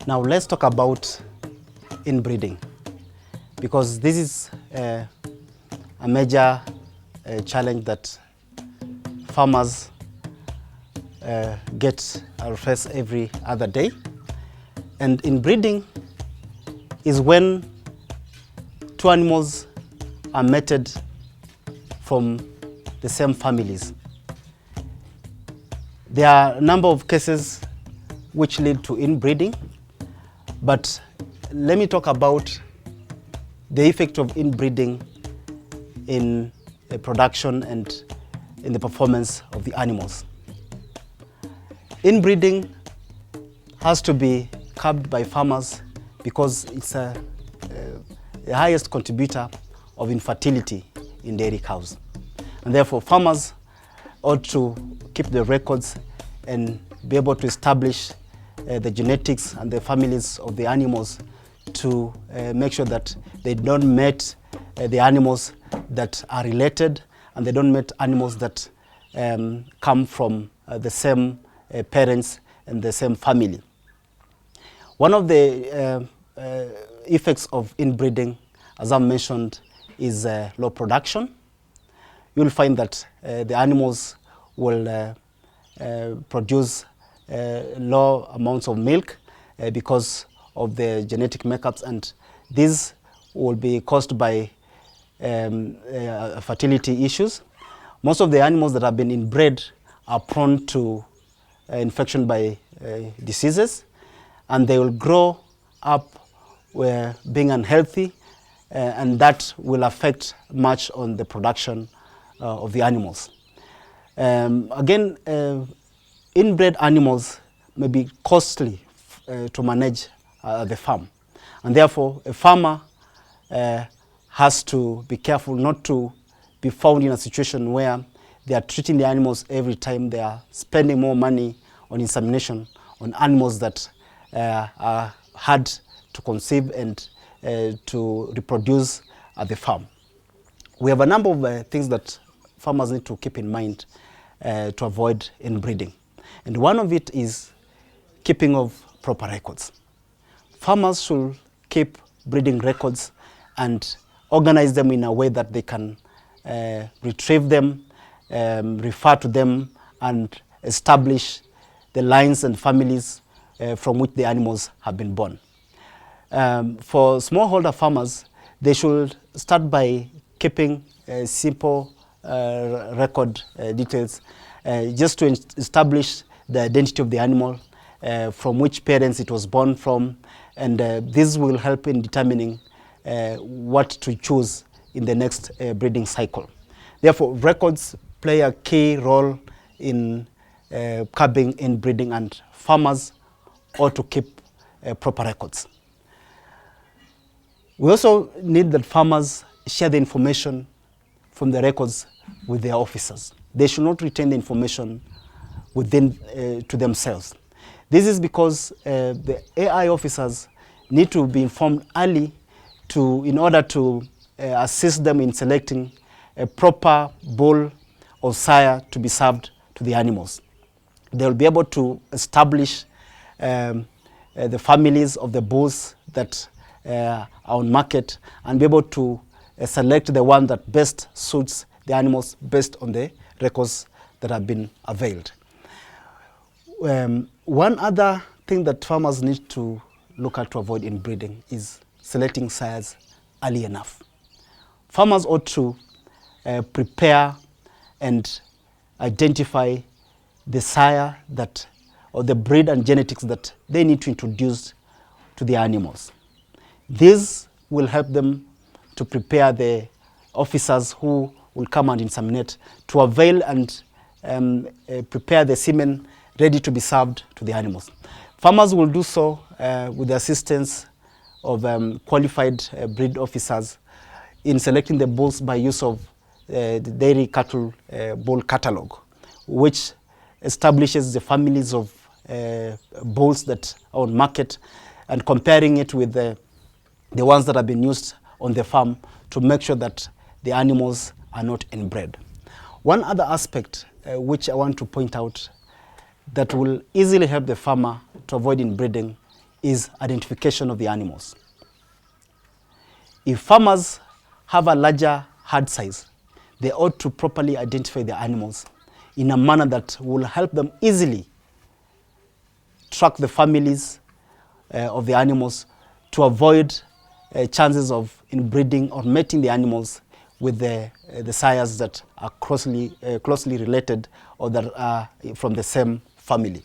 Now let's talk about inbreeding, because this is a major challenge that farmers get or face every other day. And inbreeding is when two animals are mated from the same families. There are a number of cases which lead to inbreeding, but let me talk about the effect of inbreeding in production and in the performance of the animals. Inbreeding has to be curbed by farmers because it's the highest contributor of infertility in dairy cows. And therefore, farmers ought to keep the records and be able to establish the genetics and the families of the animals to make sure that they don't mate the animals that are related, and they don't mate animals that come from the same parents and the same family. One of the effects of inbreeding, as I mentioned, is low production. You'll find that the animals will produce low amounts of milk because of the genetic makeups, and these will be caused by fertility issues. Most of the animals that have been inbred are prone to infection by diseases, and they will grow up being unhealthy, and that will affect much on the production of the animals. Again, inbred animals may be costly to manage the farm, and therefore a farmer has to be careful not to be found in a situation where they are treating the animals every time. They are spending more money on insemination on animals that are hard to conceive and to reproduce at the farm. We have a number of things that farmers need to keep in mind to avoid inbreeding. And one of it is keeping of proper records. Farmers should keep breeding records and organize them in a way that they can retrieve them, refer to them, and establish the lines and families from which the animals have been born. For smallholder farmers, they should start by keeping simple record details just to establish the identity of the animal, from which parents it was born from, and this will help in determining what to choose in the next breeding cycle. Therefore, records play a key role in curbing inbreeding, and farmers ought to keep proper records. We also need that farmers share the information from the records with their officers. They should not retain the information within to themselves. This is because the AI officers need to be informed early in order to assist them in selecting a proper bull or sire to be served to the animals. They will be able to establish the families of the bulls that are on market, and be able to select the one that best suits the animals based on the records that have been availed. One other thing that farmers need to look at to avoid inbreeding is selecting sires early enough. Farmers ought to prepare and identify the sire that, or the breed and genetics that they need to introduce to the animals. This will help them to prepare the officers who will come and inseminate to avail and prepare the semen ready to be served to the animals. Farmers will do so with the assistance of qualified breed officers in selecting the bulls by use of the dairy cattle bull catalog, which establishes the families of bulls that are on market, and comparing it with the ones that have been used on the farm to make sure that the animals are not inbred. One other aspect which I want to point out that will easily help the farmer to avoid inbreeding is identification of the animals. If farmers have a larger herd size, they ought to properly identify the animals in a manner that will help them easily track the families of the animals to avoid chances of inbreeding or mating the animals with the sires that are closely related or that are from the same family.